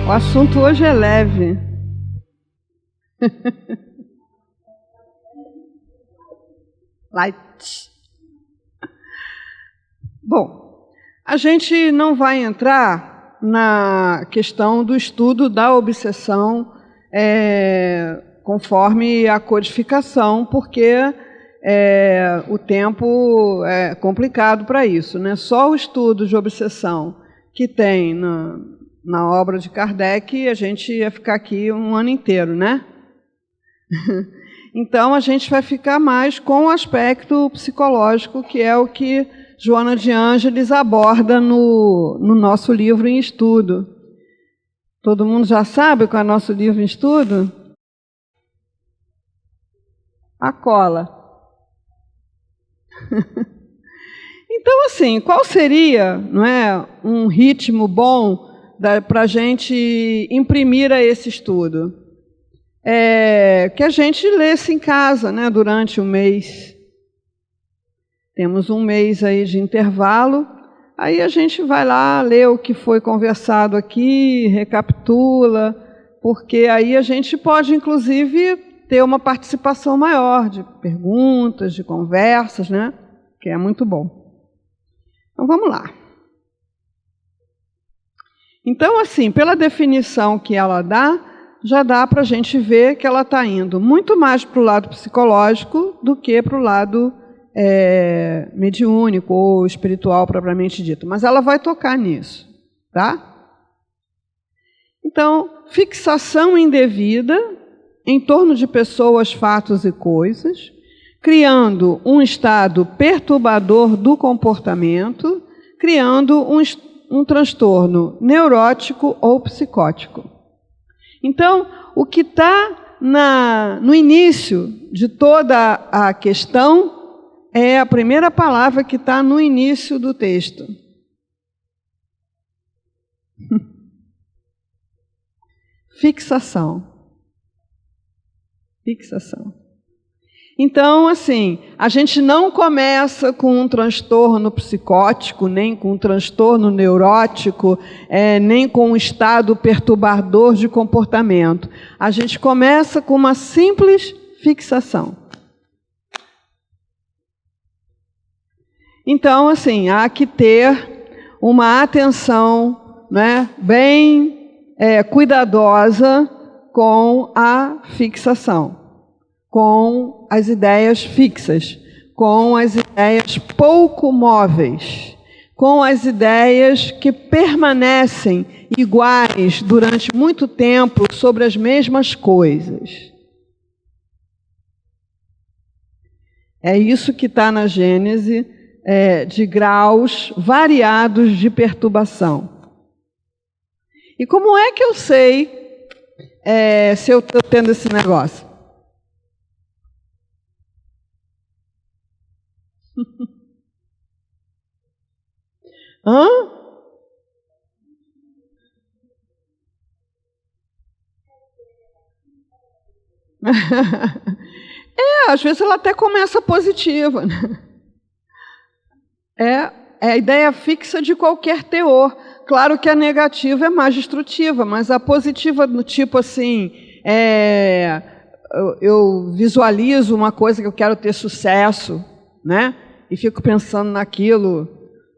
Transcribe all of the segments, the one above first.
O assunto hoje é leve. Light. Bom, a gente não vai entrar na questão do estudo da obsessão conforme a codificação, porque o tempo é complicado para isso, né? Só o estudo de obsessão que tem na obra de Kardec, a gente ia ficar aqui um ano inteiro, né? Então, a gente vai ficar mais com o aspecto psicológico, que é o que Joana de Ângeles aborda no nosso livro em estudo. Todo mundo já sabe qual é o nosso livro em estudo? A cola. Então, assim, qual seria, não é, um ritmo bom para a gente imprimir a esse estudo? Que a gente lesse em casa, né, durante um mês. Temos um mês aí de intervalo, aí a gente vai lá ler o que foi conversado aqui, recapitula, porque aí a gente pode, inclusive, ter uma participação maior de perguntas, de conversas, né, que é muito bom. Então, vamos lá. Então, assim, pela definição que ela dá, já dá para a gente ver que ela está indo muito mais para o lado psicológico do que para o lado mediúnico ou espiritual propriamente dito. Mas ela vai tocar nisso, tá? Então, fixação indevida em torno de pessoas, fatos e coisas, criando um estado perturbador do comportamento, criando um transtorno neurótico ou psicótico. Então, o que está no início de toda a questão é a primeira palavra que está no início do texto. Fixação. Fixação. Então, assim, a gente não começa com um transtorno psicótico, nem com um transtorno neurótico, nem com um estado perturbador de comportamento. A gente começa com uma simples fixação. Então, assim, há que ter uma atenção, né, bem cuidadosa com a fixação, com as ideias fixas, com as ideias pouco móveis, com as ideias que permanecem iguais durante muito tempo sobre as mesmas coisas. É isso que está na Gênese, de graus variados de perturbação. E como é que eu sei se eu estou tendo esse negócio? Hã? Às vezes ela até começa positiva, né? É a ideia fixa de qualquer teor. Claro que a negativa é mais destrutiva, mas a positiva do tipo assim, eu visualizo uma coisa que eu quero ter sucesso, né? E fico pensando naquilo,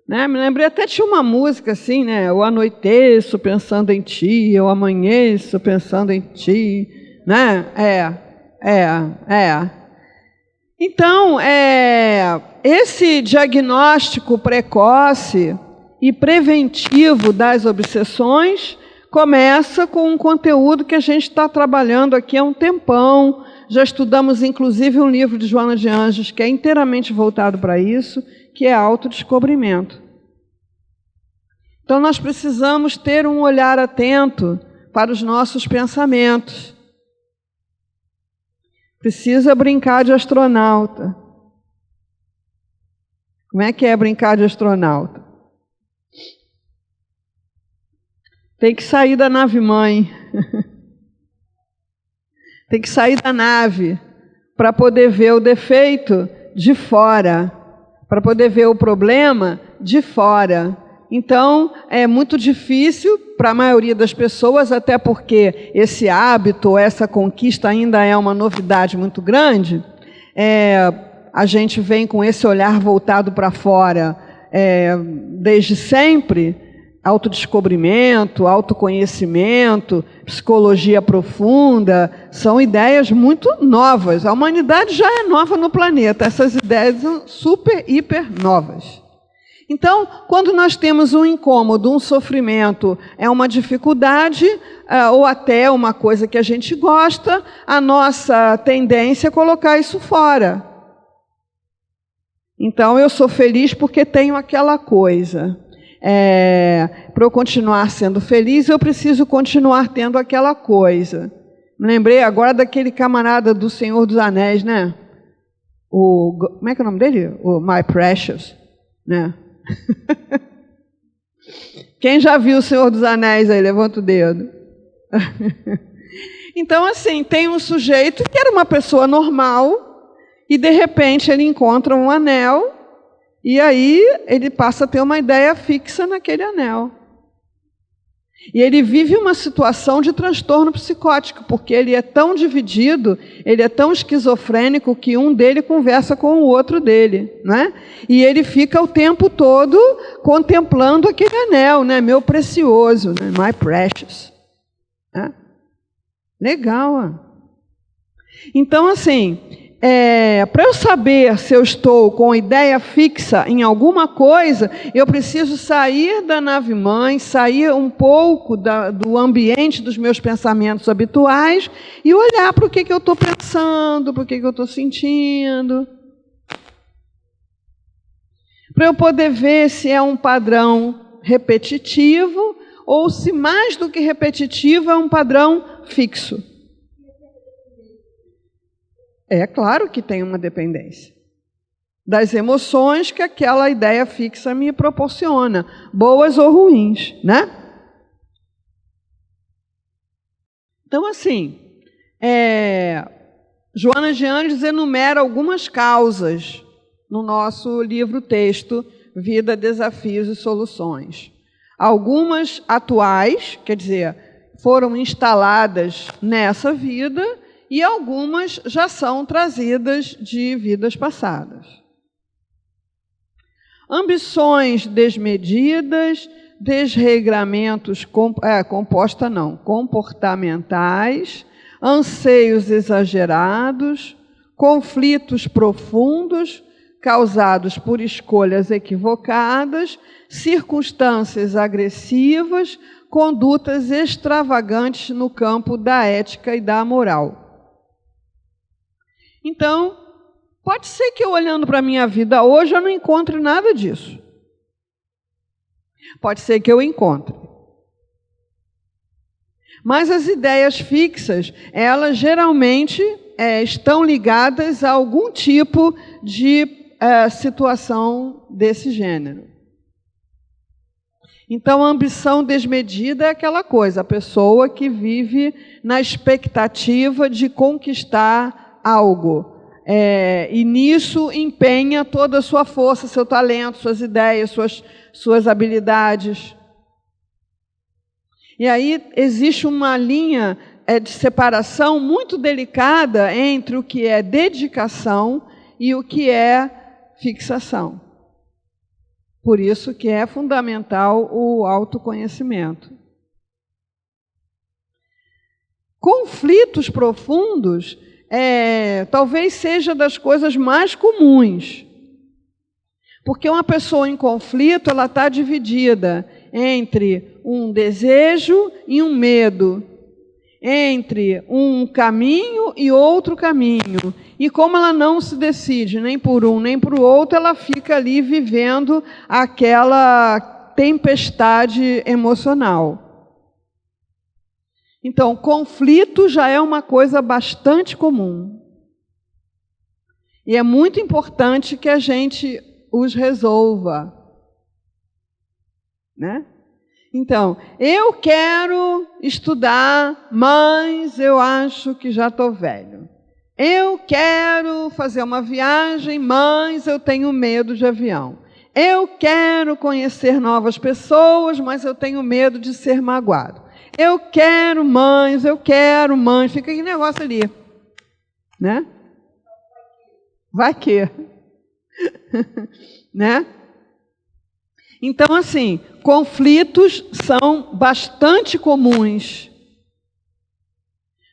né? Me lembrei até de uma música assim, né? Eu anoiteço pensando em ti, eu amanheço pensando em ti, né? Então, esse diagnóstico precoce e preventivo das obsessões começa com um conteúdo que a gente está trabalhando aqui há um tempão. Já estudamos, inclusive, um livro de Joana de Ângeles que é inteiramente voltado para isso, que é autodescobrimento. Então, nós precisamos ter um olhar atento para os nossos pensamentos. Precisa brincar de astronauta. Como é que é brincar de astronauta? Tem que sair da nave-mãe. Tem que sair da nave para poder ver o defeito de fora, para poder ver o problema de fora Então, é muito difícil para a maioria das pessoas, até porque esse hábito, essa conquista ainda é uma novidade muito grande. A gente vem com esse olhar voltado para fora desde sempre. Autodescobrimento, autoconhecimento, psicologia profunda, são ideias muito novas. A humanidade já é nova no planeta, essas ideias são super, hiper novas. Então, quando nós temos um incômodo, um sofrimento, uma dificuldade, ou até uma coisa que a gente gosta, a nossa tendência é colocar isso fora. Então, eu sou feliz porque tenho aquela coisa. Para eu continuar sendo feliz, eu preciso continuar tendo aquela coisa. Me lembrei agora daquele camarada do Senhor dos Anéis, né? Como é que é o nome dele? O My Precious, né? Quem já viu o Senhor dos Anéis aí? Levanta o dedo. Então, assim, tem um sujeito que era uma pessoa normal e, de repente, ele encontra um anel. E aí ele passa a ter uma ideia fixa naquele anel. E ele vive uma situação de transtorno psicótico, porque ele é tão dividido, ele é tão esquizofrênico, que um dele conversa com o outro dele, né? E ele fica o tempo todo contemplando aquele anel, né? Meu precioso, né? My precious. Legal, ó. Então, assim... para eu saber se eu estou com ideia fixa em alguma coisa, eu preciso sair da nave-mãe, sair um pouco do ambiente dos meus pensamentos habituais e olhar para o que eu estou pensando, para o que eu estou sentindo. Para eu poder ver se é um padrão repetitivo ou se mais do que repetitivo é um padrão fixo. É claro que tem uma dependência das emoções que aquela ideia fixa me proporciona, boas ou ruins, né? Então, assim, Joana de Ângeles enumera algumas causas no nosso livro-texto Vida, Desafios e Soluções. Algumas atuais, quer dizer, foram instaladas nessa vida, e algumas já são trazidas de vidas passadas. Ambições desmedidas, desregramentos comportamentais, anseios exagerados, conflitos profundos causados por escolhas equivocadas, circunstâncias agressivas, condutas extravagantes no campo da ética e da moral. Então, pode ser que eu, olhando para a minha vida hoje, eu não encontre nada disso. Pode ser que eu encontre. Mas as ideias fixas, elas geralmente estão ligadas a algum tipo de situação desse gênero. Então, a ambição desmedida é aquela coisa, a pessoa que vive na expectativa de conquistar algo, e nisso empenha toda a sua força, seu talento, suas ideias, suas habilidades. E aí existe uma linha de separação muito delicada entre o que é dedicação e o que é fixação. Por isso que é fundamental o autoconhecimento. Conflitos profundos talvez seja das coisas mais comuns. Porque uma pessoa em conflito, ela está dividida entre um desejo e um medo, entre um caminho e outro caminho. E como ela não se decide nem por um nem por outro, ela fica ali vivendo aquela tempestade emocional. Então, conflito já é uma coisa bastante comum. E é muito importante que a gente os resolva, né? Então, eu quero estudar, mas eu acho que já estou velho. Eu quero fazer uma viagem, mas eu tenho medo de avião. Eu quero conhecer novas pessoas, mas eu tenho medo de ser magoado. Eu quero mães, fica aquele negócio ali, né? Vai que, né? Então, assim, conflitos são bastante comuns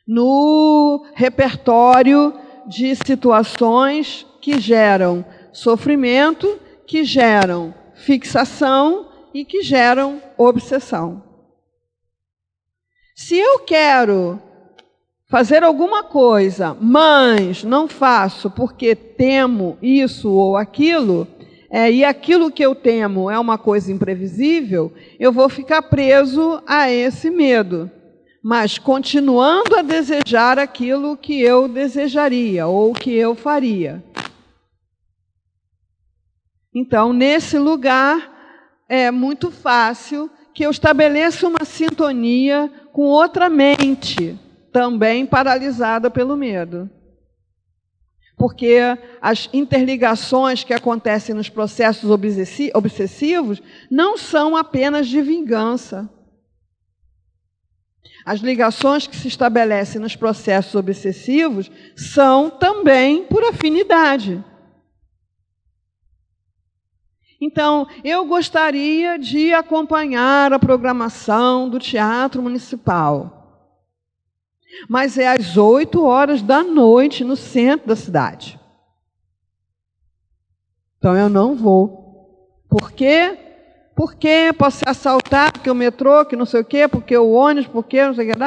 no repertório de situações que geram sofrimento, que geram fixação e que geram obsessão. Se eu quero fazer alguma coisa, mas não faço porque temo isso ou aquilo, e aquilo que eu temo é uma coisa imprevisível, eu vou ficar preso a esse medo, mas continuando a desejar aquilo que eu desejaria ou que eu faria. Então, nesse lugar, é muito fácil que eu estabeleça uma sintonia com outra mente, também paralisada pelo medo. Porque as interligações que acontecem nos processos obsessivos não são apenas de vingança. As ligações que se estabelecem nos processos obsessivos são também por afinidade. Então, eu gostaria de acompanhar a programação do Teatro Municipal. Mas é às 20h no centro da cidade. Então eu não vou. Por quê? Porque posso ser assaltado, porque o metrô, que não sei o quê, porque o ônibus, porque não sei o que.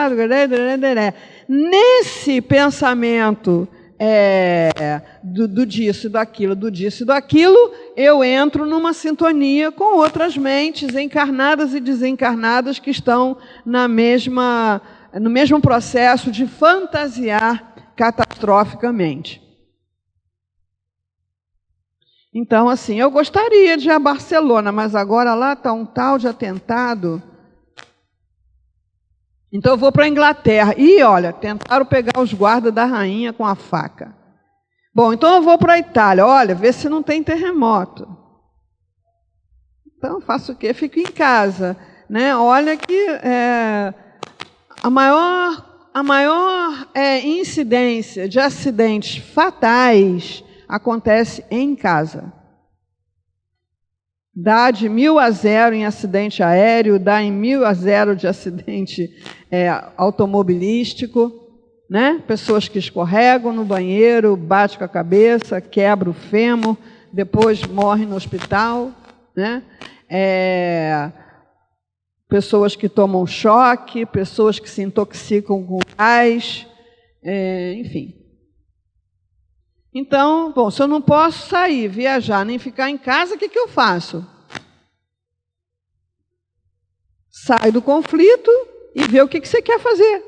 Nesse pensamento do disso e daquilo, eu entro numa sintonia com outras mentes encarnadas e desencarnadas que estão no mesmo processo de fantasiar catastroficamente. Então, assim, eu gostaria de ir a Barcelona, mas agora lá está um tal de atentado. Então eu vou para a Inglaterra. E, olha, tentaram pegar os guardas da rainha com a faca. Bom, então eu vou para a Itália. Olha, vê se não tem terremoto. Então, faço o quê? Fico em casa, né? Olha que a maior incidência de acidentes fatais acontece em casa. Dá de 1000-0 em acidente aéreo, dá em 1000-0 de acidente automobilístico, né? Pessoas que escorregam no banheiro, bate com a cabeça, quebra o fêmur, depois morre no hospital, né? Pessoas que tomam choque, pessoas que se intoxicam com gás, enfim. Então, bom, se eu não posso sair, viajar, nem ficar em casa, o que eu faço? Sai do conflito e vê o que você quer fazer.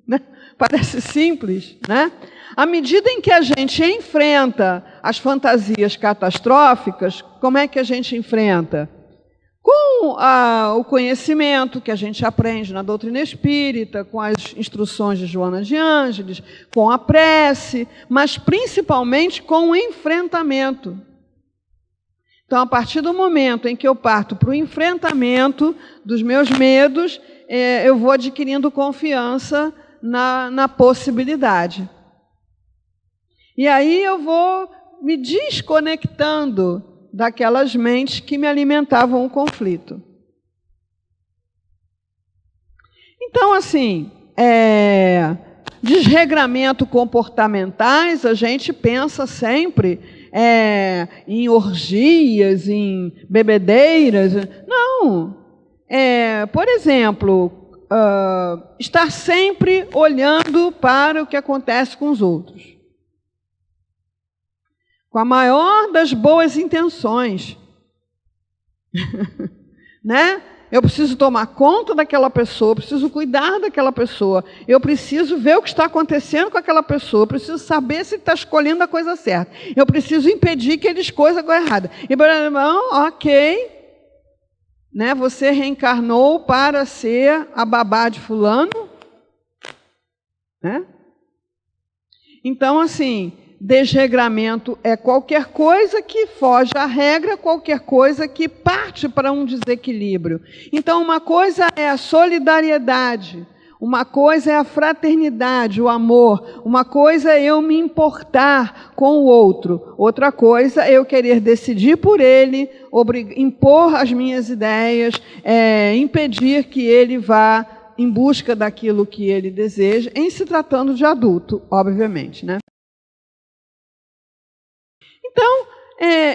Né? Parece simples, né? À medida em que a gente enfrenta as fantasias catastróficas, como é que a gente enfrenta? Com o conhecimento que a gente aprende na doutrina espírita, com as instruções de Joana de Ângeles, com a prece, mas principalmente com o enfrentamento. Então, a partir do momento em que eu parto para o enfrentamento dos meus medos, eu vou adquirindo confiança na possibilidade. E aí eu vou me desconectando daquelas mentes que me alimentavam o conflito. Então, assim, desregramento comportamentais, a gente pensa sempre em orgias, em bebedeiras. Não. Por exemplo, estar sempre olhando para o que acontece com os outros. Com a maior das boas intenções. Né? Eu preciso tomar conta daquela pessoa, eu preciso cuidar daquela pessoa, eu preciso ver o que está acontecendo com aquela pessoa, eu preciso saber se está escolhendo a coisa certa, eu preciso impedir que ele escolha a coisa errada. E, ok, né? Você reencarnou para ser a babá de fulano, né? Então, assim, desregramento é qualquer coisa que foge à regra, qualquer coisa que parte para um desequilíbrio. Então, uma coisa é a solidariedade, uma coisa é a fraternidade, o amor, uma coisa é eu me importar com o outro, outra coisa é eu querer decidir por ele, impor as minhas ideias, impedir que ele vá em busca daquilo que ele deseja, em se tratando de adulto, obviamente, né? Então,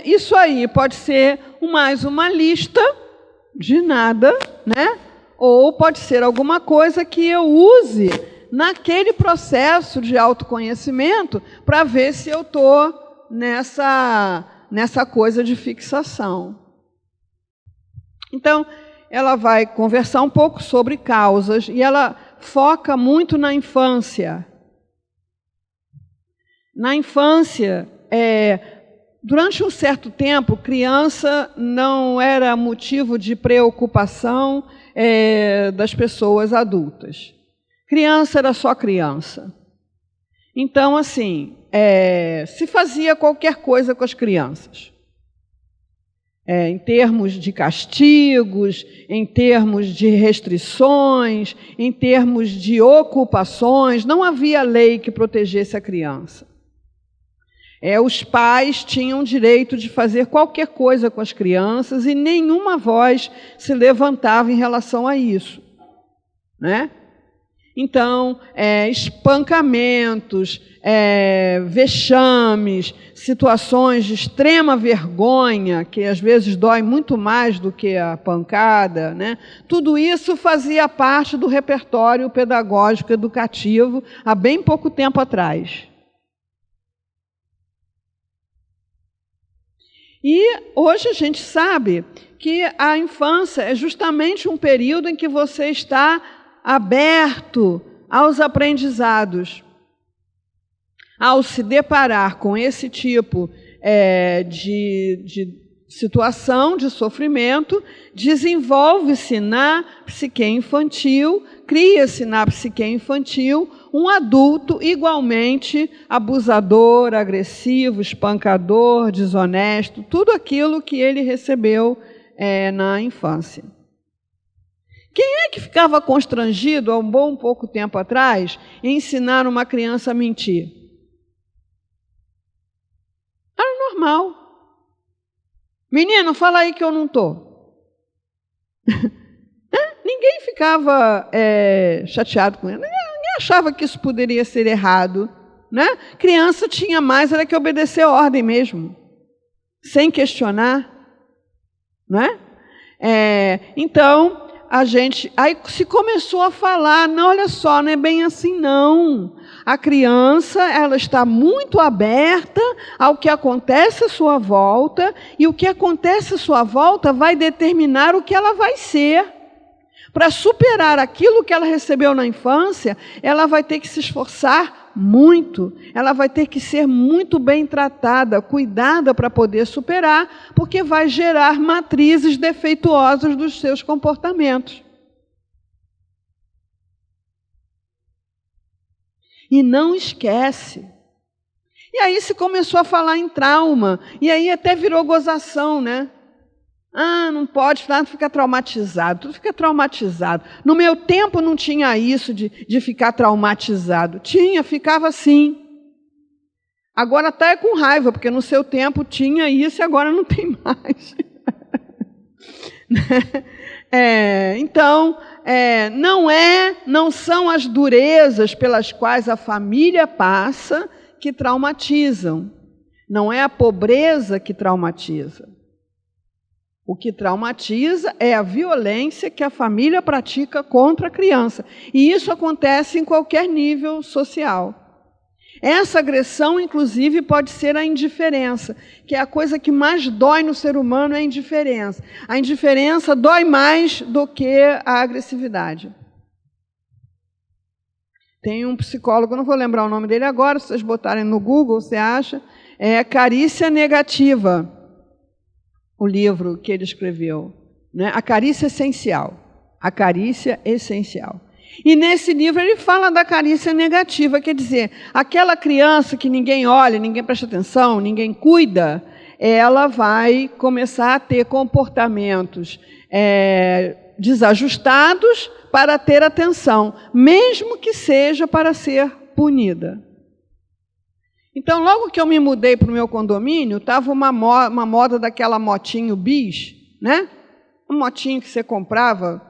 isso aí pode ser mais uma lista de nada, né? Ou pode ser alguma coisa que eu use naquele processo de autoconhecimento para ver se eu estou nessa coisa de fixação. Então, ela vai conversar um pouco sobre causas e ela foca muito na infância. Na infância, durante um certo tempo, criança não era motivo de preocupação das pessoas adultas. Criança era só criança. Então, assim, se fazia qualquer coisa com as crianças. Em termos de castigos, em termos de restrições, em termos de ocupações, não havia lei que protegesse a criança. Os pais tinham direito de fazer qualquer coisa com as crianças e nenhuma voz se levantava em relação a isso, né? Então, espancamentos, vexames, situações de extrema vergonha, que às vezes dói muito mais do que a pancada, né? Tudo isso fazia parte do repertório pedagógico educativo há bem pouco tempo atrás. E hoje a gente sabe que a infância é justamente um período em que você está aberto aos aprendizados. Ao se deparar com esse tipo de situação, de sofrimento, desenvolve-se na psique infantil, cria-se na psique infantil um adulto igualmente abusador, agressivo, espancador, desonesto, tudo aquilo que ele recebeu na infância. Quem é que ficava constrangido há um bom pouco tempo atrás em ensinar uma criança a mentir? Era normal. Menino, fala aí que eu não estou. Ninguém ficava chateado com ele. Ninguém achava que isso poderia ser errado, né? Criança tinha mais era que obedecer a ordem mesmo, sem questionar, né? Então, aí se começou a falar, não, olha só, não é bem assim não. A criança, ela está muito aberta ao que acontece à sua volta, e o que acontece à sua volta vai determinar o que ela vai ser. Para superar aquilo que ela recebeu na infância, ela vai ter que se esforçar muito, ela vai ter que ser muito bem tratada, cuidada para poder superar, porque vai gerar matrizes defeituosas dos seus comportamentos. E não esquece. E aí se começou a falar em trauma, e aí até virou gozação, né? Não pode, ficar traumatizado, tudo fica traumatizado. No meu tempo não tinha isso de ficar traumatizado. Ficava assim. Agora até com raiva, porque no seu tempo tinha isso e agora não tem mais. Então, não são as durezas pelas quais a família passa que traumatizam. Não é a pobreza que traumatiza. O que traumatiza é a violência que a família pratica contra a criança. E isso acontece em qualquer nível social. Essa agressão, inclusive, pode ser a indiferença, que é a coisa que mais dói no ser humano, é a indiferença. A indiferença dói mais do que a agressividade. Tem um psicólogo, não vou lembrar o nome dele agora, se vocês botarem no Google, você acha, Carícia Negativa, o livro que ele escreveu, né? A Carícia Essencial. A Carícia Essencial. E nesse livro ele fala da carícia negativa, quer dizer, aquela criança que ninguém olha, ninguém presta atenção, ninguém cuida, ela vai começar a ter comportamentos desajustados para ter atenção, mesmo que seja para ser punida. Então, logo que eu me mudei para o meu condomínio, estava uma moda daquela motinho bis, né? Um motinho que você comprava,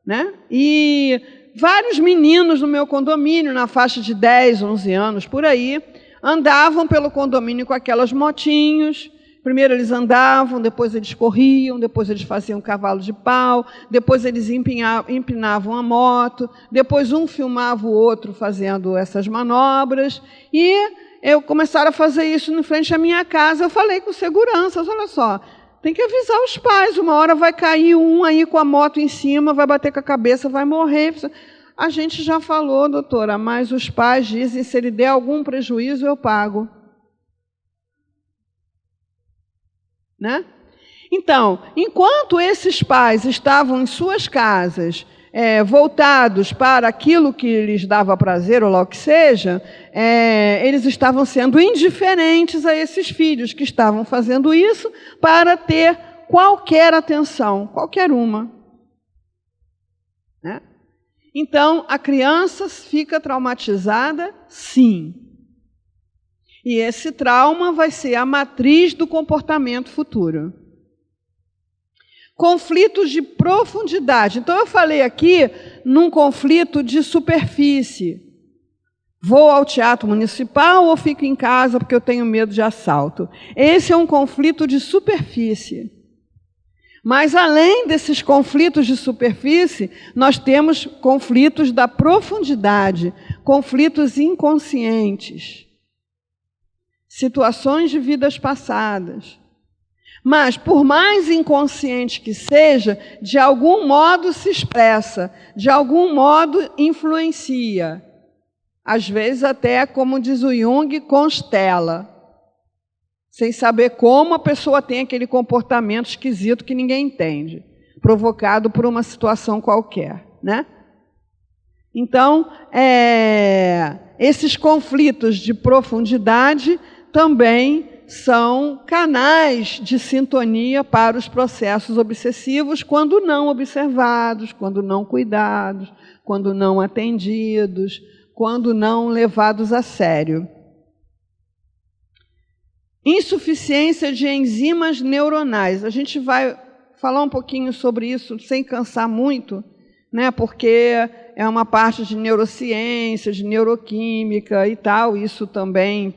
né? E vários meninos no meu condomínio, na faixa de 10, 11 anos, por aí, andavam pelo condomínio com aquelas motinhos. Primeiro eles andavam, depois eles corriam, depois eles faziam cavalo de pau, depois eles empinavam a moto, depois um filmava o outro fazendo essas manobras, e começaram a fazer isso em frente à minha casa. Eu falei com seguranças, olha só, tem que avisar os pais, uma hora vai cair um aí com a moto em cima, vai bater com a cabeça, vai morrer. A gente já falou, doutora, mas os pais dizem, se ele der algum prejuízo, eu pago. Né? Então, enquanto esses pais estavam em suas casas, voltados para aquilo que lhes dava prazer, ou lá o que seja, eles estavam sendo indiferentes a esses filhos que estavam fazendo isso para ter qualquer atenção, qualquer uma. Né? Então, a criança fica traumatizada, sim. E esse trauma vai ser a matriz do comportamento futuro. Conflitos de profundidade. Então, eu falei aqui num conflito de superfície. Vou ao teatro municipal ou fico em casa porque eu tenho medo de assalto? Esse é um conflito de superfície. Mas, além desses conflitos de superfície, nós temos conflitos da profundidade, conflitos inconscientes, situações de vidas passadas. Mas, por mais inconsciente que seja, de algum modo se expressa, de algum modo influencia. Às vezes até, como diz o Jung, constela. Sem saber como a pessoa tem aquele comportamento esquisito que ninguém entende, provocado por uma situação qualquer, né? Então, esses conflitos de profundidade também são canais de sintonia para os processos obsessivos quando não observados, quando não cuidados, quando não atendidos, quando não levados a sério. Insuficiência de enzimas neuronais. A gente vai falar um pouquinho sobre isso sem cansar muito, né? Porque é uma parte de neurociência, de neuroquímica e tal. Isso também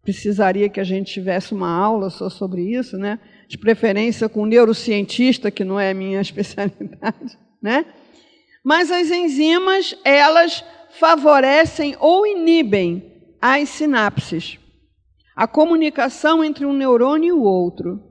precisaria que a gente tivesse uma aula só sobre isso, né? De preferência com um neurocientista, que não é a minha especialidade, né? Mas as enzimas, elas favorecem ou inibem as sinapses, a comunicação entre um neurônio e o outro.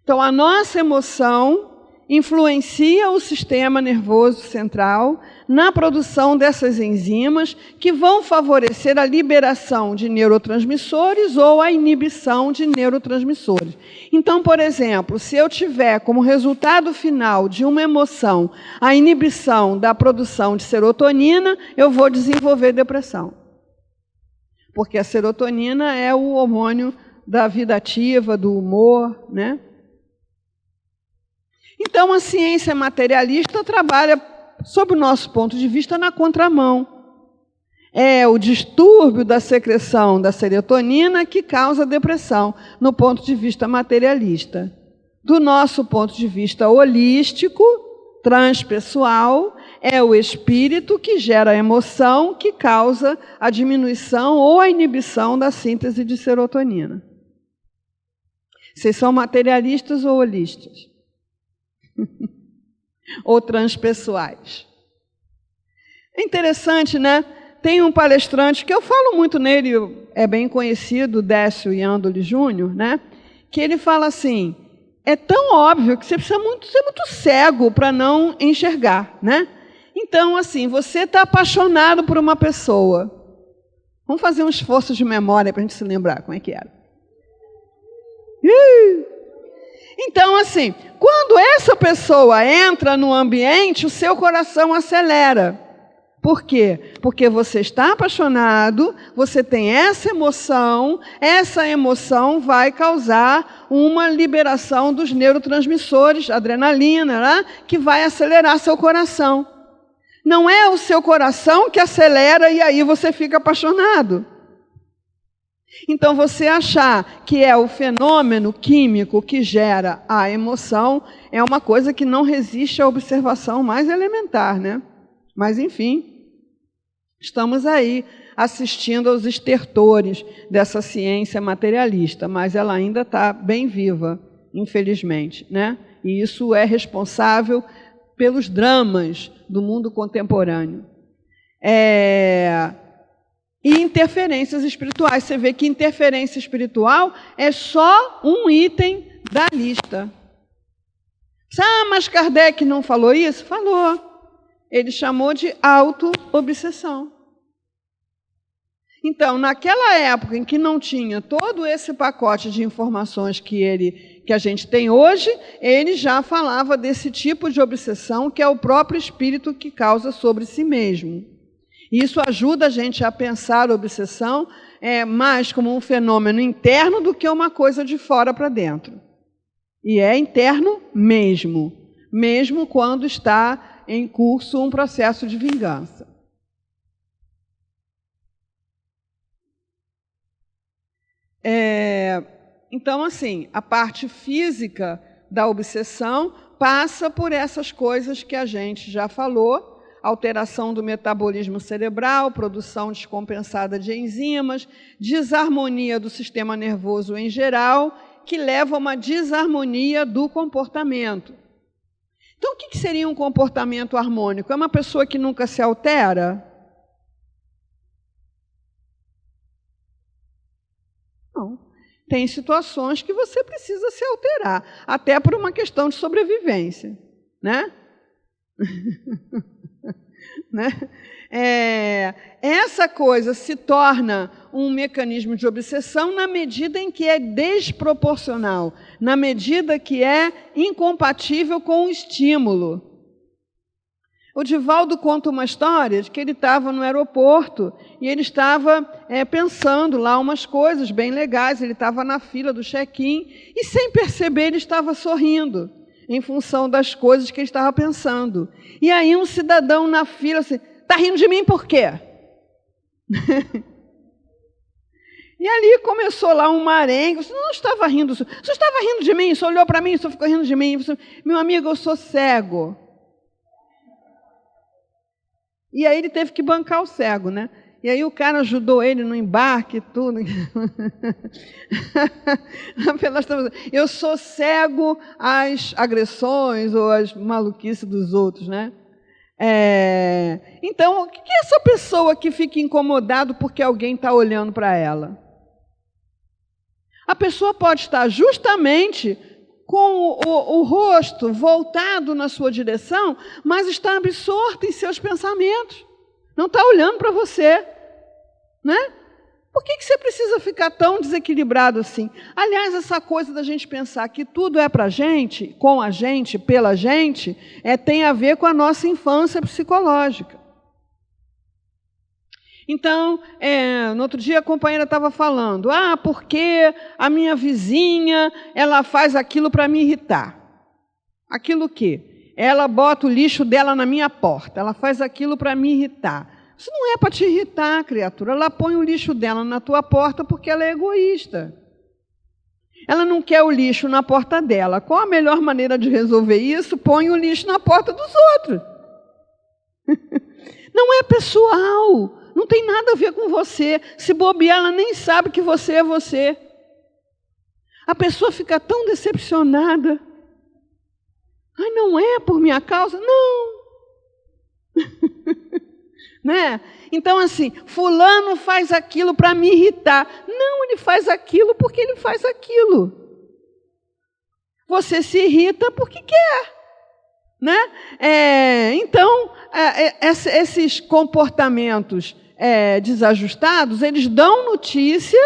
Então, a nossa emoção influencia o sistema nervoso central na produção dessas enzimas que vão favorecer a liberação de neurotransmissores ou a inibição de neurotransmissores. Então, por exemplo, se eu tiver como resultado final de uma emoção a inibição da produção de serotonina, eu vou desenvolver depressão. Porque a serotonina é o hormônio da vida ativa, do humor, né? Então, a ciência materialista trabalha, sob o nosso ponto de vista, na contramão. É o distúrbio da secreção da serotonina que causa depressão, no ponto de vista materialista. Do nosso ponto de vista holístico, transpessoal, é o espírito que gera a emoção que causa a diminuição ou a inibição da síntese de serotonina. Vocês são materialistas ou holistas? Ou transpessoais? É interessante, né? Tem um palestrante que eu falo muito nele, é bem conhecido, Décio Iandoli Júnior, né? Que ele fala assim, é tão óbvio que você precisa ser muito cego para não enxergar, né? Então, assim, você está apaixonado por uma pessoa. Vamos fazer um esforço de memória para a gente se lembrar como é que era. Então, assim, quando essa pessoa entra no ambiente, o seu coração acelera. Por quê? Porque você está apaixonado, você tem essa emoção vai causar uma liberação dos neurotransmissores, adrenalina, né, que vai acelerar seu coração. Não é o seu coração que acelera e aí você fica apaixonado. Então, você achar que é o fenômeno químico que gera a emoção é uma coisa que não resiste à observação mais elementar, né? Mas, enfim, estamos aí assistindo aos estertores dessa ciência materialista, mas ela ainda está bem viva, infelizmente, né? E isso é responsável pelos dramas do mundo contemporâneo. E interferências espirituais. Você vê que interferência espiritual é só um item da lista. Mas Kardec não falou isso? Falou. Ele chamou de auto-obsessão. Então, naquela época em que não tinha todo esse pacote de informações que a gente tem hoje, ele já falava desse tipo de obsessão que é o próprio espírito que causa sobre si mesmo. Isso ajuda a gente a pensar a obsessão mais como um fenômeno interno do que uma coisa de fora para dentro. E é interno mesmo quando está em curso um processo de vingança. Então, assim, a parte física da obsessão passa por essas coisas que a gente já falou: alteração do metabolismo cerebral, produção descompensada de enzimas, desarmonia do sistema nervoso em geral, que leva a uma desarmonia do comportamento. Então, o que seria um comportamento harmônico? É uma pessoa que nunca se altera? Não. Tem situações que você precisa se alterar, até por uma questão de sobrevivência, né? Essa coisa se torna um mecanismo de obsessão na medida em que é desproporcional, na medida que é incompatível com o estímulo. O Divaldo conta uma história de que ele estava no aeroporto e ele estava pensando lá umas coisas bem legais, ele estava na fila do check-in e, sem perceber, ele estava sorrindo em função das coisas que ele estava pensando. E aí um cidadão na fila assim: está rindo de mim por quê? E ali começou lá um marengue. Você não estava rindo, você estava rindo de mim, você olhou para mim, você ficou rindo de mim. Você, meu amigo, eu sou cego. E aí ele teve que bancar o cego, né? E aí o cara ajudou ele no embarque e tudo. Eu sou cego às agressões ou às maluquices dos outros, né? Então, o que é essa pessoa que fica incomodada porque alguém está olhando para ela? A pessoa pode estar justamente com o rosto voltado na sua direção, mas está absorta em seus pensamentos. Não está olhando para você, né? Por que você precisa ficar tão desequilibrado assim? Aliás, essa coisa da gente pensar que tudo é para a gente, com a gente, pela gente, tem a ver com a nossa infância psicológica. Então, no outro dia a companheira estava falando: porque a minha vizinha, ela faz aquilo para me irritar. Aquilo o quê? Ela bota o lixo dela na minha porta, ela faz aquilo para me irritar. Isso não é para te irritar, criatura. Ela põe o lixo dela na tua porta porque ela é egoísta. Ela não quer o lixo na porta dela. Qual a melhor maneira de resolver isso? Põe o lixo na porta dos outros. Não é pessoal. Não tem nada a ver com você. Se bobear, ela nem sabe que você é você. A pessoa fica tão decepcionada. Não é por minha causa? Não. Né? Então, assim, fulano faz aquilo para me irritar. Não, ele faz aquilo porque ele faz aquilo. Você se irrita porque quer, né? Então, esses comportamentos desajustados, eles dão notícia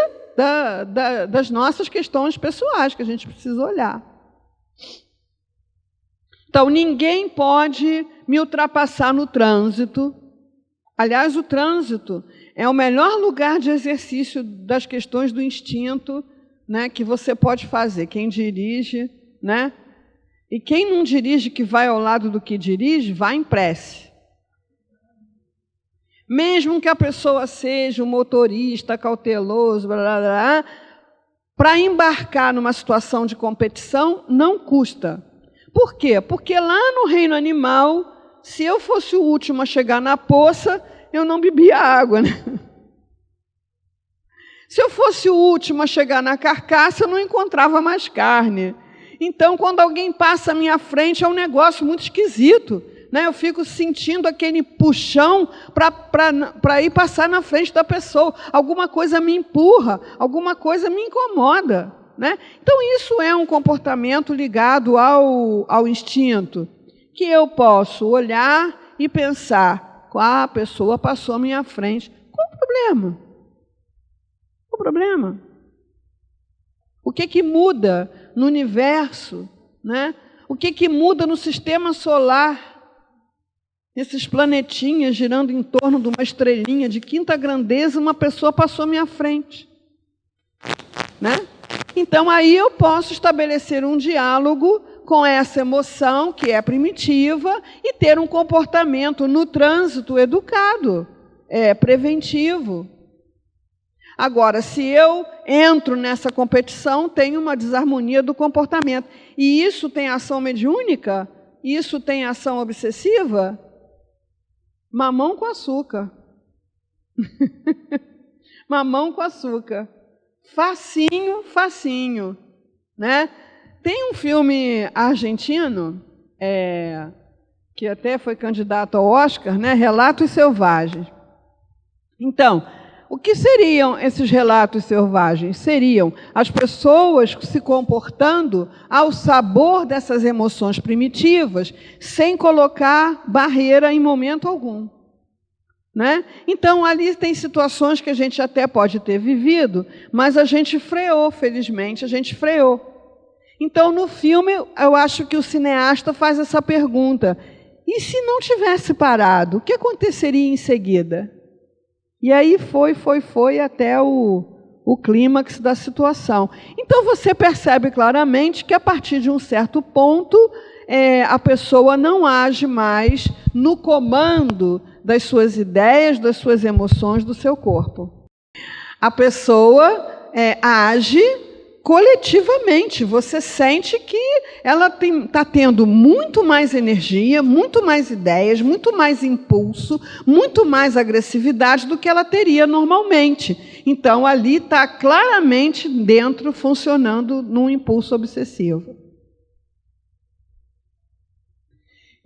das nossas questões pessoais que a gente precisa olhar, Então, ninguém pode me ultrapassar no trânsito. Aliás, o trânsito é o melhor lugar de exercício das questões do instinto, né, que você pode fazer. Quem dirige, né? E quem não dirige, que vai ao lado do que dirige, vai em prece. Mesmo que a pessoa seja um motorista cauteloso, para embarcar numa situação de competição, não custa. Por quê? Porque lá no reino animal, se eu fosse o último a chegar na poça, eu não bebia água, né? Se eu fosse o último a chegar na carcaça, eu não encontrava mais carne. Então, quando alguém passa à minha frente, é um negócio muito esquisito, né? Eu fico sentindo aquele puxão para ir passar na frente da pessoa. Alguma coisa me empurra, alguma coisa me incomoda, né? Então, isso é um comportamento ligado ao instinto, que eu posso olhar e pensar, a pessoa passou à minha frente. Qual o problema? Qual o problema? O que muda no universo, né? O que muda no sistema solar? Esses planetinhas girando em torno de uma estrelinha de quinta grandeza, uma pessoa passou à minha frente, né? Então, aí eu posso estabelecer um diálogo com essa emoção, que é primitiva, e ter um comportamento no trânsito educado, preventivo. Agora, se eu entro nessa competição, tem uma desarmonia do comportamento. E isso tem ação mediúnica? Isso tem ação obsessiva? Mamão com açúcar. Mamão com açúcar. Facinho, facinho, né? Tem um filme argentino, que até foi candidato ao Oscar, né? Relatos Selvagens. Então, o que seriam esses relatos selvagens? Seriam as pessoas se comportando ao sabor dessas emoções primitivas, sem colocar barreira em momento algum, né? Então, ali tem situações que a gente até pode ter vivido, mas a gente freou, felizmente, a gente freou. Então, no filme, eu acho que o cineasta faz essa pergunta: e se não tivesse parado, o que aconteceria em seguida? E aí foi até o clímax da situação. Então, você percebe claramente que, a partir de um certo ponto, a pessoa não age mais no comando das suas ideias, das suas emoções, do seu corpo. A pessoa age coletivamente. Você sente que ela está tendo muito mais energia, muito mais ideias, muito mais impulso, muito mais agressividade do que ela teria normalmente. Então, ali está claramente dentro, funcionando num impulso obsessivo.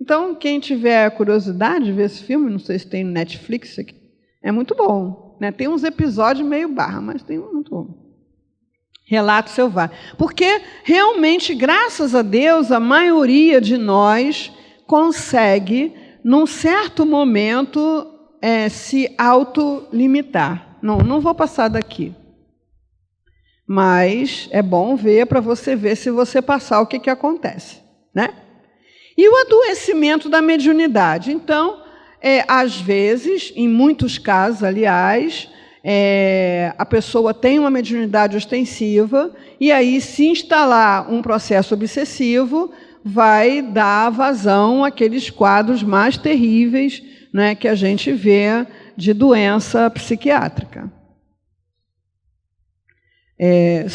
Então, quem tiver curiosidade de ver esse filme, não sei se tem no Netflix aqui, é muito bom, né? Tem uns episódios meio barra, mas tem um muito bom. Relato Selvagem. Porque, realmente, graças a Deus, a maioria de nós consegue, num certo momento, se autolimitar. Não vou passar daqui. Mas é bom ver, para você ver, se você passar, o que acontece, né? E o adoecimento da mediunidade. Então, às vezes, em muitos casos, aliás, a pessoa tem uma mediunidade ostensiva e aí, se instalar um processo obsessivo, vai dar vazão àqueles quadros mais terríveis, né, que a gente vê de doença psiquiátrica.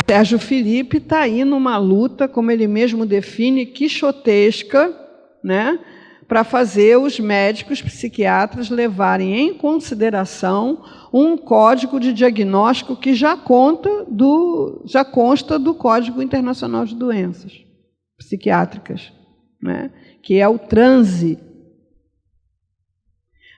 Sérgio Felipe está aí numa luta, como ele mesmo define, quixotesca, né, para fazer os médicos psiquiatras levarem em consideração um código de diagnóstico que já consta do Código Internacional de Doenças Psiquiátricas, né, que é o transe.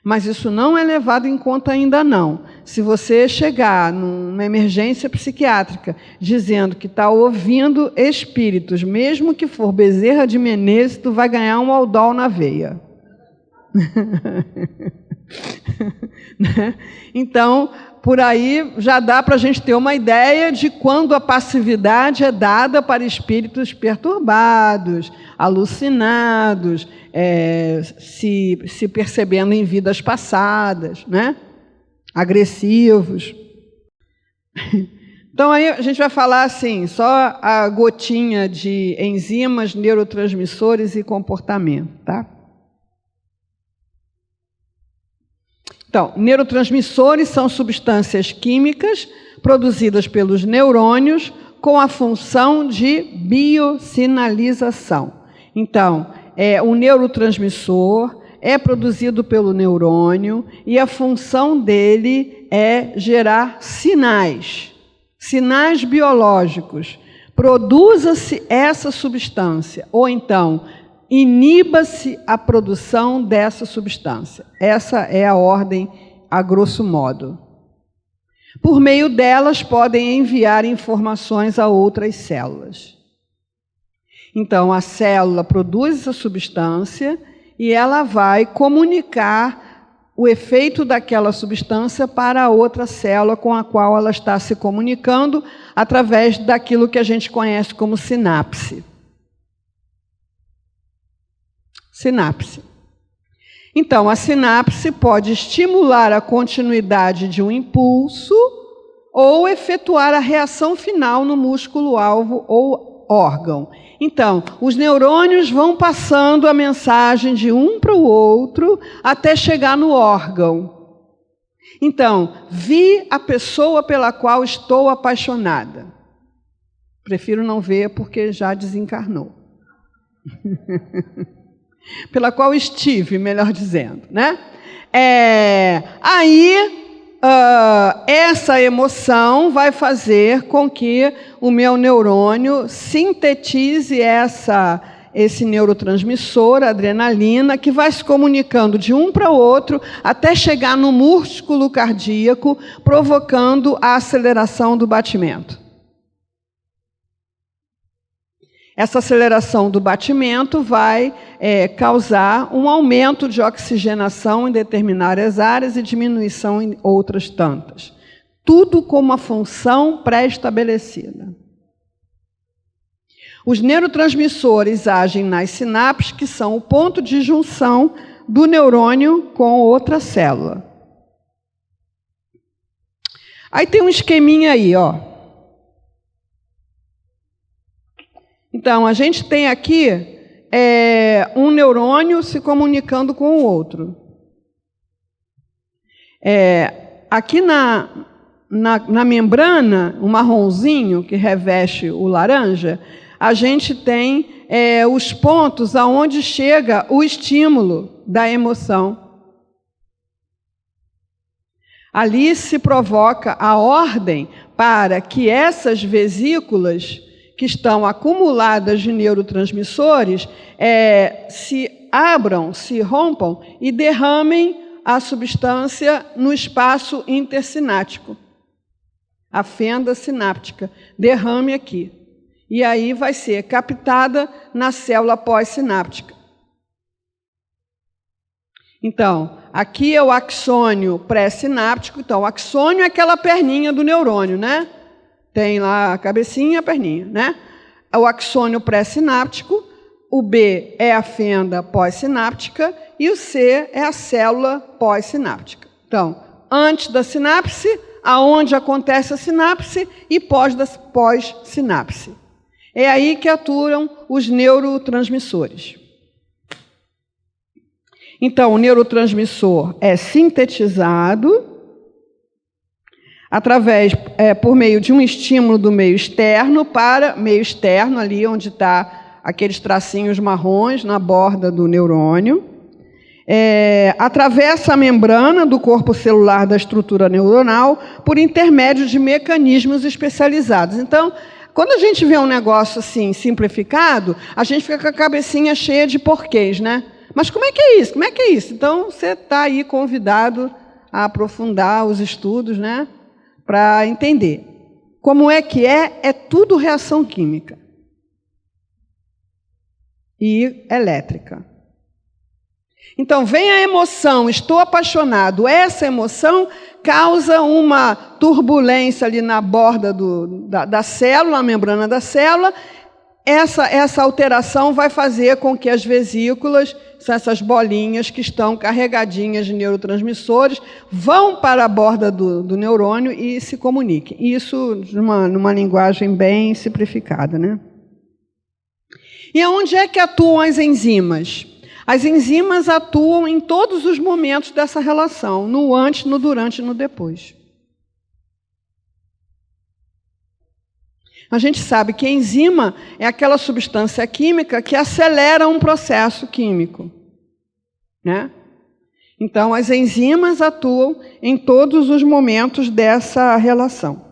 Mas isso não é levado em conta ainda não. Se você chegar numa emergência psiquiátrica dizendo que está ouvindo espíritos, mesmo que for Bezerra de Menezes, tu vai ganhar um Aldol na veia. Né? Então, por aí já dá para a gente ter uma ideia de quando a passividade é dada para espíritos perturbados, alucinados, se percebendo em vidas passadas, né? Agressivos. Então, aí a gente vai falar assim, só a gotinha de enzimas, neurotransmissores e comportamento, tá? Então, neurotransmissores são substâncias químicas produzidas pelos neurônios com a função de biosinalização. Então, o neurotransmissor é produzido pelo neurônio e a função dele é gerar sinais biológicos. Produza-se essa substância, ou então iniba-se a produção dessa substância. Essa é a ordem, a grosso modo. Por meio delas, podem enviar informações a outras células. Então, a célula produz essa substância e ela vai comunicar o efeito daquela substância para a outra célula com a qual ela está se comunicando através daquilo que a gente conhece como sinapse. Sinapse. Então, a sinapse pode estimular a continuidade de um impulso ou efetuar a reação final no músculo-alvo ou órgão. Então, os neurônios vão passando a mensagem de um para o outro até chegar no órgão. Então, vi a pessoa pela qual estou apaixonada. Prefiro não ver porque já desencarnou. Pela qual estive, melhor dizendo, né? Essa emoção vai fazer com que o meu neurônio sintetize esse neurotransmissor, a adrenalina, que vai se comunicando de um para o outro até chegar no músculo cardíaco, provocando a aceleração do batimento. Essa aceleração do batimento vai causar um aumento de oxigenação em determinadas áreas e diminuição em outras tantas. Tudo com uma função pré-estabelecida. Os neurotransmissores agem nas sinapses, que são o ponto de junção do neurônio com outra célula. Aí tem um esqueminha aí, ó. Então, a gente tem aqui um neurônio se comunicando com o outro. Aqui na membrana, o marronzinho que reveste o laranja, a gente tem os pontos aonde chega o estímulo da emoção. Ali se provoca a ordem para que essas vesículas que estão acumuladas de neurotransmissores se abram, se rompam e derramem a substância no espaço intersináptico. A fenda sináptica. Derrame aqui. E aí vai ser captada na célula pós-sináptica. Então, aqui é o axônio pré-sináptico. Então, o axônio é aquela perninha do neurônio, né? Tem lá a cabecinha e a perninha, né? O axônio pré-sináptico, o B é a fenda pós-sináptica e o C é a célula pós-sináptica. Então, antes da sinapse, aonde acontece a sinapse e pós-sinapse. É aí que atuam os neurotransmissores. Então, o neurotransmissor é sintetizado por meio de um estímulo do meio externo ali onde está aqueles tracinhos marrons na borda do neurônio, atravessa a membrana do corpo celular da estrutura neuronal por intermédio de mecanismos especializados. Então, quando a gente vê um negócio assim simplificado, a gente fica com a cabecinha cheia de porquês, né? Mas como é que é isso? Como é que é isso? Então, você está aí convidado a aprofundar os estudos, né? Para entender. Como é que é tudo reação química e elétrica. Então, vem a emoção, estou apaixonado. Essa emoção causa uma turbulência ali na borda da célula, na membrana da célula. Essa alteração vai fazer com que as vesículas, essas bolinhas que estão carregadinhas de neurotransmissores, vão para a borda do neurônio e se comuniquem. Isso numa linguagem bem simplificada, né? E aonde é que atuam as enzimas? As enzimas atuam em todos os momentos dessa relação, no antes, no durante e no depois. A gente sabe que a enzima é aquela substância química que acelera um processo químico, né? Então, as enzimas atuam em todos os momentos dessa relação.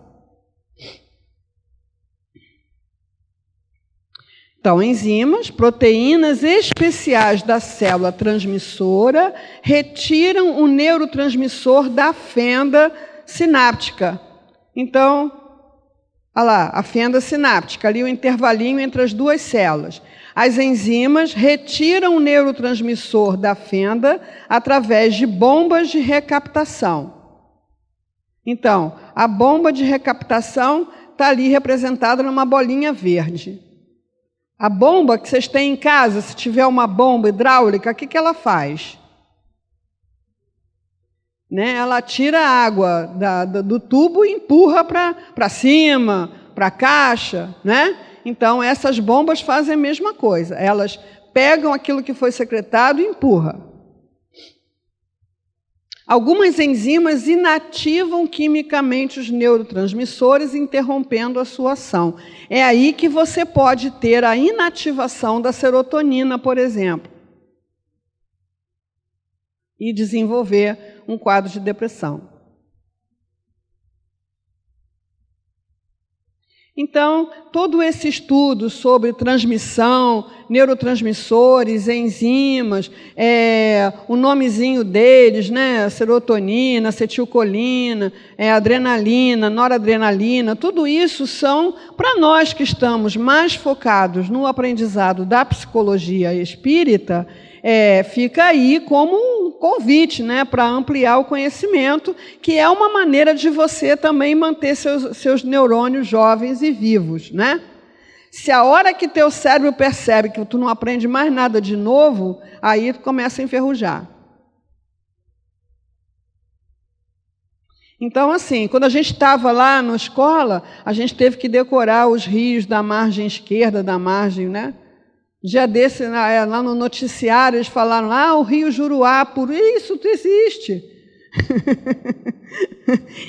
Então, enzimas, proteínas especiais da célula transmissora retiram o neurotransmissor da fenda sináptica. Então, olha lá, a fenda sináptica, ali o intervalinho entre as duas células. As enzimas retiram o neurotransmissor da fenda através de bombas de recaptação. Então, a bomba de recaptação está ali representada numa bolinha verde. A bomba que vocês têm em casa, se tiver uma bomba hidráulica, o que ela faz? Né? Ela tira a água do tubo e empurra para cima, para a caixa, né? Então, essas bombas fazem a mesma coisa. Elas pegam aquilo que foi secretado e empurram. Algumas enzimas inativam quimicamente os neurotransmissores, interrompendo a sua ação. É aí que você pode ter a inativação da serotonina, por exemplo, e desenvolver um quadro de depressão. Então, todo esse estudo sobre transmissão, neurotransmissores, enzimas, o nomezinho deles, né? Serotonina, acetilcolina, adrenalina, noradrenalina, tudo isso são, para nós que estamos mais focados no aprendizado da psicologia espírita, fica aí como um convite, né, para ampliar o conhecimento, que é uma maneira de você também manter seus neurônios jovens e vivos, né? Se a hora que teu cérebro percebe que tu não aprende mais nada de novo, aí tu começa a enferrujar. Então, assim, quando a gente estava lá na escola, a gente teve que decorar os rios da margem esquerda, da margem, né? Dia desse, lá no noticiário, eles falaram, o rio Juruá, por isso existe.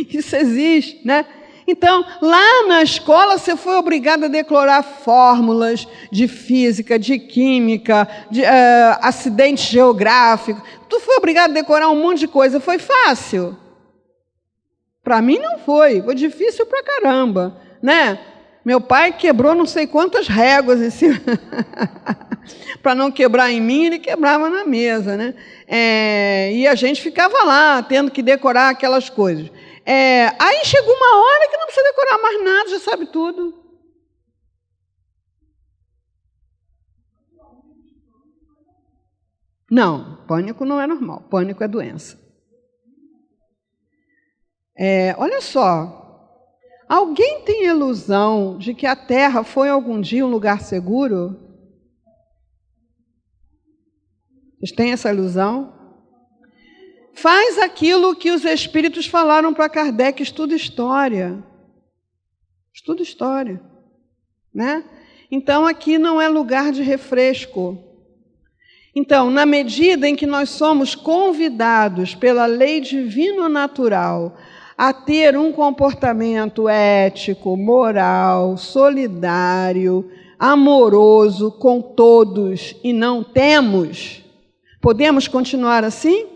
Isso existe, né? Então, lá na escola, você foi obrigado a declarar fórmulas de física, de química, de acidentes geográficos. Tu foi obrigado a decorar um monte de coisa. Foi fácil? Para mim não foi. Foi difícil pra caramba, né? Meu pai quebrou não sei quantas réguas em cima. Para não quebrar em mim, ele quebrava na mesa, né? E a gente ficava lá, tendo que decorar aquelas coisas. Aí chegou uma hora que não precisa decorar mais nada, já sabe tudo. Não, pânico não é normal. Pânico é doença. Olha só. Alguém tem ilusão de que a Terra foi algum dia um lugar seguro? Vocês têm essa ilusão? Faz aquilo que os espíritos falaram para Kardec, estuda história. Estuda história, né? Então, aqui não é lugar de refresco. Então, na medida em que nós somos convidados pela lei divino-natural a ter um comportamento ético, moral, solidário, amoroso com todos e não temos, podemos continuar assim?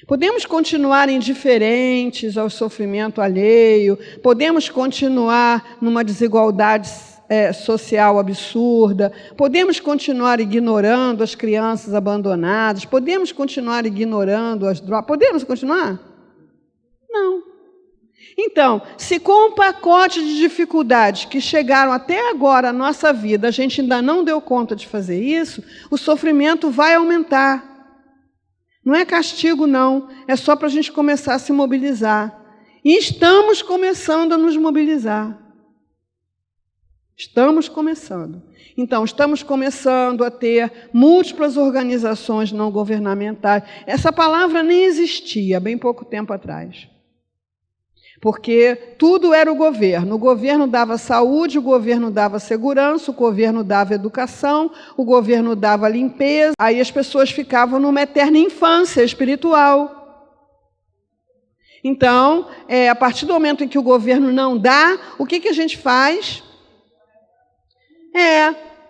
Podemos continuar indiferentes ao sofrimento alheio, podemos continuar numa desigualdade social absurda, podemos continuar ignorando as crianças abandonadas, podemos continuar ignorando as drogas, podemos continuar? Não. Então, se com o pacote de dificuldades que chegaram até agora à nossa vida, a gente ainda não deu conta de fazer isso, o sofrimento vai aumentar. Não é castigo, não. É só para a gente começar a se mobilizar. E estamos começando a nos mobilizar. Estamos começando. Então, estamos começando a ter múltiplas organizações não governamentais. Essa palavra nem existia bem pouco tempo atrás. Porque tudo era o governo dava saúde, o governo dava segurança, o governo dava educação, o governo dava limpeza, aí as pessoas ficavam numa eterna infância espiritual. Então, a partir do momento em que o governo não dá, o que a gente faz?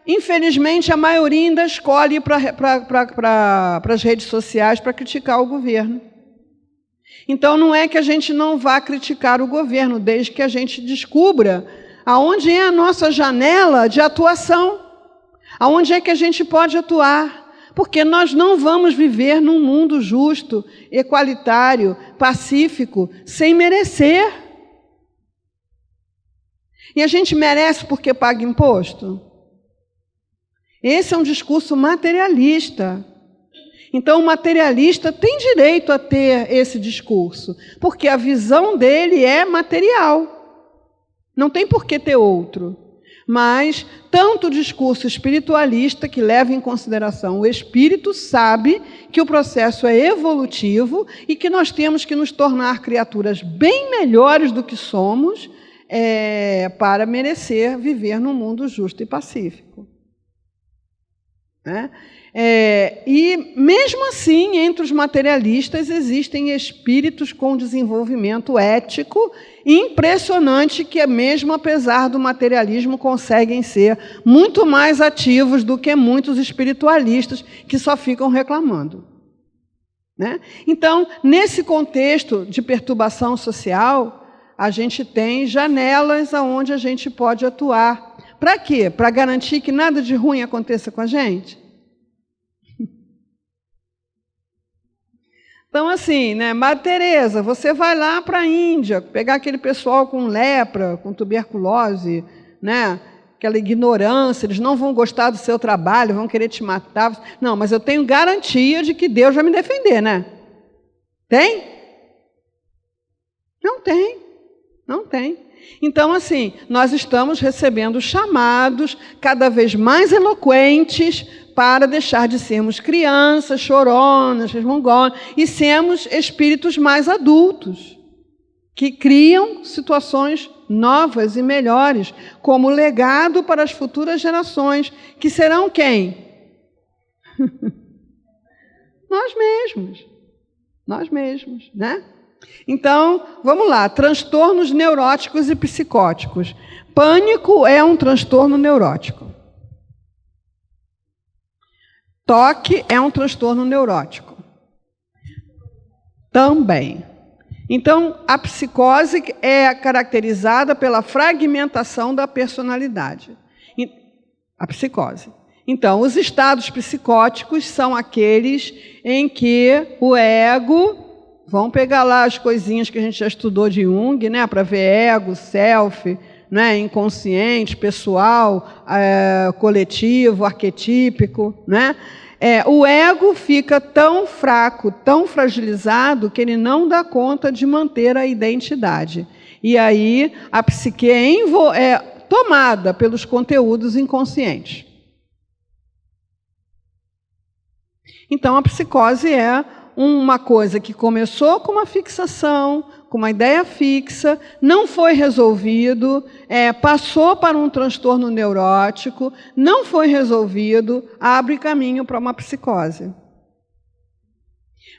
Infelizmente, a maioria ainda escolhe ir para as redes sociais para criticar o governo. Então, não é que a gente não vá criticar o governo, desde que a gente descubra aonde é a nossa janela de atuação, aonde é que a gente pode atuar, porque nós não vamos viver num mundo justo, equalitário, pacífico, sem merecer. E a gente merece porque paga imposto? Esse é um discurso materialista. Então, o materialista tem direito a ter esse discurso, porque a visão dele é material. Não tem por que ter outro. Mas, tanto o discurso espiritualista, que leva em consideração o espírito, sabe que o processo é evolutivo e que nós temos que nos tornar criaturas bem melhores do que somos para merecer viver num mundo justo e pacífico. E, mesmo assim, entre os materialistas existem espíritos com desenvolvimento ético impressionante que, mesmo apesar do materialismo, conseguem ser muito mais ativos do que muitos espiritualistas que só ficam reclamando. Então, nesse contexto de perturbação social, a gente tem janelas aonde a gente pode atuar. Para quê? Para garantir que nada de ruim aconteça com a gente? Então, assim, Madre Teresa, você vai lá para a Índia, pegar aquele pessoal com lepra, com tuberculose, aquela ignorância, eles não vão gostar do seu trabalho, vão querer te matar. Não, mas eu tenho garantia de que Deus vai me defender, Tem? Não tem. Não tem. Então, assim, nós estamos recebendo chamados cada vez mais eloquentes para deixar de sermos crianças, choronas, resmungonas, e sermos espíritos mais adultos, que criam situações novas e melhores, como legado para as futuras gerações, que serão quem? Nós mesmos. Nós mesmos, Então, vamos lá, transtornos neuróticos e psicóticos. Pânico é um transtorno neurótico. Toque é um transtorno neurótico. Também. Então, a psicose é caracterizada pela fragmentação da personalidade. A psicose. Então, os estados psicóticos são aqueles em que o ego... Vamos pegar lá as coisinhas que a gente já estudou de Jung, para ver ego, self, inconsciente, pessoal, coletivo, arquetípico, O ego fica tão fraco, tão fragilizado, que ele não dá conta de manter a identidade. E aí a psique é tomada pelos conteúdos inconscientes. Então, a psicose é uma coisa que começou com uma fixação, com uma ideia fixa, não foi resolvido, passou para um transtorno neurótico, não foi resolvido, abre caminho para uma psicose.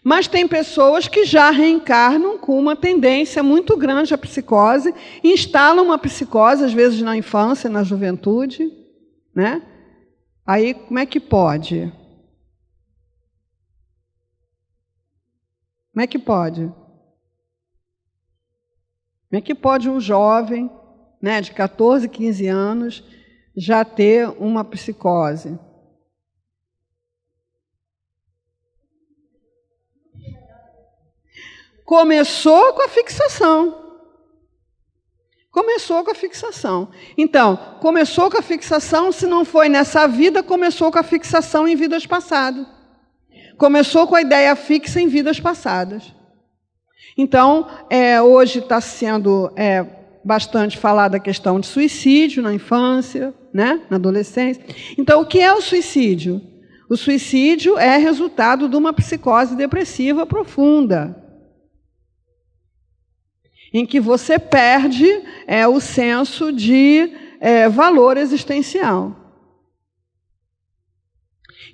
Mas tem pessoas que já reencarnam com uma tendência muito grande à psicose, instalam uma psicose, às vezes na infância, na juventude, Aí, como é que pode? Como é que pode? Como é que pode um jovem, de 14, 15 anos, já ter uma psicose? Começou com a fixação. Começou com a fixação. Então, começou com a fixação, se não foi nessa vida, começou com a fixação em vidas passadas. Começou com a ideia fixa em vidas passadas. Então, hoje está sendo bastante falada a questão de suicídio na infância, né, na adolescência. Então, o que é o suicídio? O suicídio é resultado de uma psicose depressiva profunda, em que você perde o senso de valor existencial.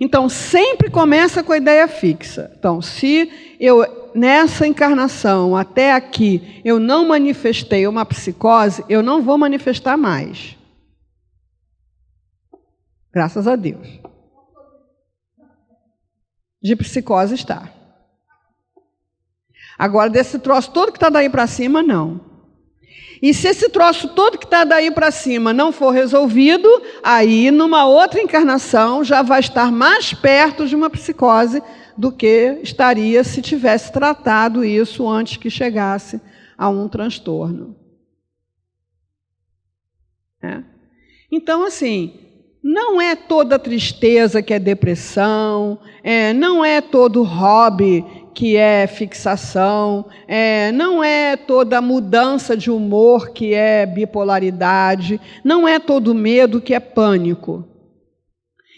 Então, sempre começa com a ideia fixa. Então, se eu, nessa encarnação, até aqui, eu não manifestei uma psicose, eu não vou manifestar mais. Graças a Deus. De psicose está. Agora, desse troço todo que está daí para cima, não. E se esse troço todo que está daí para cima não for resolvido, aí, numa outra encarnação, já vai estar mais perto de uma psicose do que estaria se tivesse tratado isso antes que chegasse a um transtorno. Então, assim, não é toda tristeza que é depressão, não é todo hobby que é fixação, não é toda mudança de humor que é bipolaridade, não é todo medo que é pânico.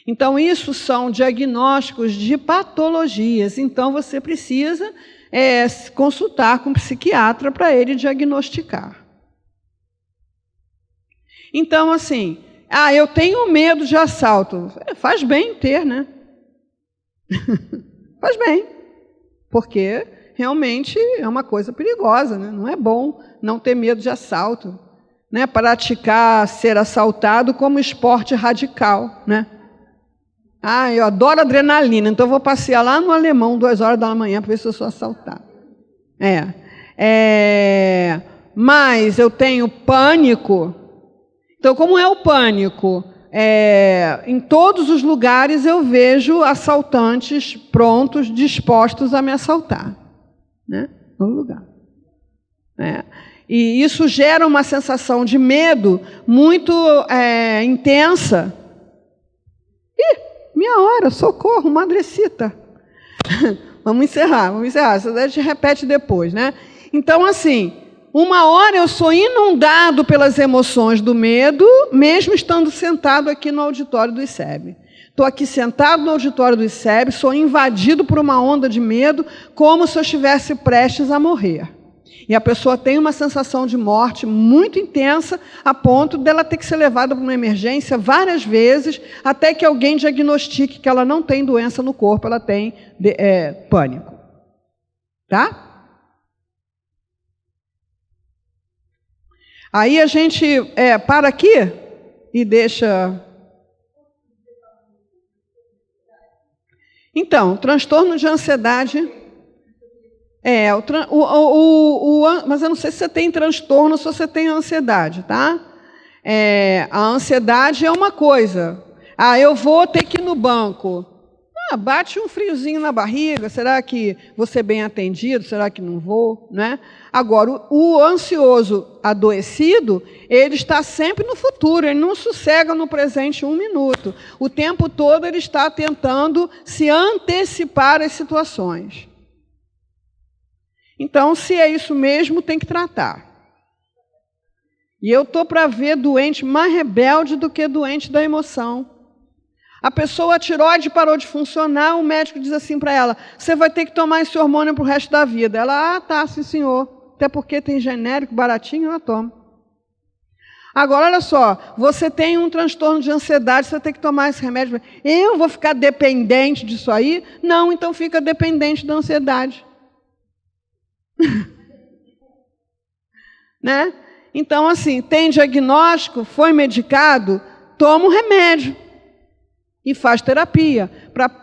Então, isso são diagnósticos de patologias. Então, você precisa consultar com um psiquiatra para ele diagnosticar. Então, assim, eu tenho medo de assalto. Faz bem ter, né? Faz bem, porque realmente é uma coisa perigosa, né? Não é bom não ter medo de assalto, né? Praticar ser assaltado como esporte radical, né? Eu adoro adrenalina, então eu vou passear lá no Alemão 2h da manhã para ver se eu sou assaltado. Mas eu tenho pânico. Então, como é o pânico? Em todos os lugares eu vejo assaltantes prontos, dispostos a me assaltar, né? No lugar. E isso gera uma sensação de medo muito intensa. Minha hora, socorro, madrecita. Vamos encerrar. Isso a gente repete depois, né? Então, assim, uma hora eu sou inundado pelas emoções do medo, mesmo estando sentado aqui no auditório do ICEB. Estou aqui sentado no auditório do ICEB, sou invadido por uma onda de medo, como se eu estivesse prestes a morrer. E a pessoa tem uma sensação de morte muito intensa, a ponto dela ter que ser levada para uma emergência várias vezes, até que alguém diagnostique que ela não tem doença no corpo, ela tem pânico. Tá? Aí a gente para aqui e deixa... Então, transtorno de ansiedade... mas eu não sei se você tem transtorno ou se você tem ansiedade, tá? A ansiedade é uma coisa. Eu vou ter que ir no banco. Bate um friozinho na barriga. Será que vou ser bem atendido? Será que não vou? Né? Agora, o ansioso adoecido, ele está sempre no futuro, ele não sossega no presente 1 minuto. O tempo todo ele está tentando se antecipar às situações. Então, se é isso mesmo, tem que tratar. E eu estou para ver doente mais rebelde do que doente da emoção. A pessoa, a tireoide parou de funcionar, o médico diz assim para ela, você vai ter que tomar esse hormônio para o resto da vida. Ela, tá, sim senhor. Até porque tem genérico, baratinho, ela toma. Agora, olha só, você tem um transtorno de ansiedade, você tem que tomar esse remédio. Eu vou ficar dependente disso aí? Não, então fica dependente da ansiedade. Né? Então, assim, tem diagnóstico, foi medicado, toma um remédio e faz terapia.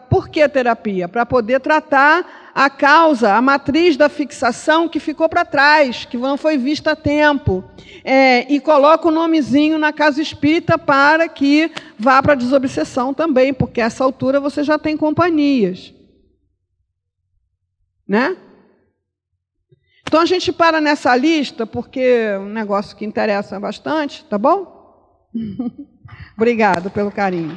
Por que terapia? Para poder tratar a causa, a matriz da fixação que ficou para trás, que não foi vista a tempo. E coloca o nomezinho na casa espírita para que vá para a desobsessão também, porque a essa altura você já tem companhias. Né? Então, a gente para nessa lista, porque é um negócio que interessa bastante, tá bom? Obrigado pelo carinho.